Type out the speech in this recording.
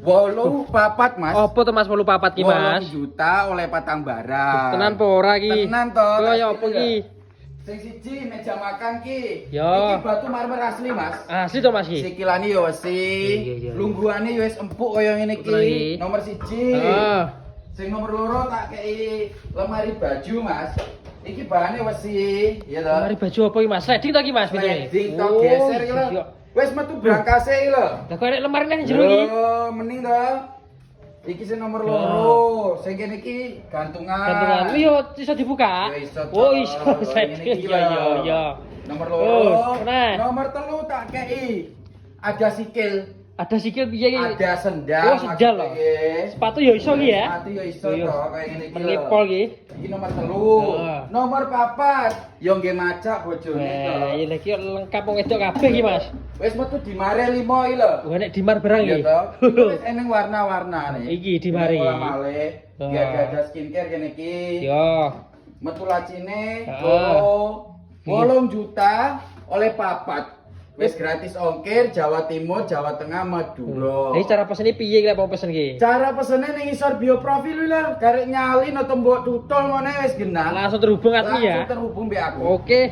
8 Mas. Apa tuh Mas 84 ki Mas? 8 juta oleh patang barang. Tenan po ora ki? Tenan to. Kaya apa ki? Sing siji meja makan ki. Yo. Iki batu marmer asli Mas. Asli to Mas ki? Sikilane yo wis. Iya. Lungguhane yo wis empuk kaya ngene Empuk lagi. iki. Nomor 1. Heeh. Sing nomor 2 tak kei lemari baju Mas. Iki bahane wesi, ya toh. Mari baju apa ki Mas? Sliding to ki Mas pintunya? Sliding to geser iki lho. iya. Wis metu brangkase iki lho. Lah kok nek lemari nang jero ki? Yo, mending to. Iki sing nomor 2. Sing kene iki gantungan. Gantungan. Yo iso dibuka? Ya iso. Oh iso Ngene sliding. iki Iya lho. iya. Nomor Oh, 2. nah. Nomor 3 tak kei. Ada sikil, Ada sikil piye ki? ada sendal. Oh, sendal lho. maksudnya. Sepatu yo iso ki ya? Sepatu ya iso Iya. to, kaya ngene iki. lho. Mengipol ki. Iki nomor 3. Heeh. Nomor 4 yo nggih macak bojone to. Wah, iya lagi lengkap wong wedok kabeh ki Mas. Wis metu di mare 5 iki lho. Wah nek dimar barang Iya ki. toh. Wis eneng warna-warnane. Iki di mari. Malih. Oh. Iki ada skincare kene iki. Yo. Metu lacine Heeh. 8 juta oleh papat. Wis gratis ongkir Jawa Timur, Jawa Tengah, Madura. Jadi cara pesen piye ki lek mau pesen ki? Cara pesene ning isor bio profil lho, karek nyalin atau mbok tutol ngene wis genah. Langsung terhubung aku ya. Langsung terhubung mbek aku. Oke.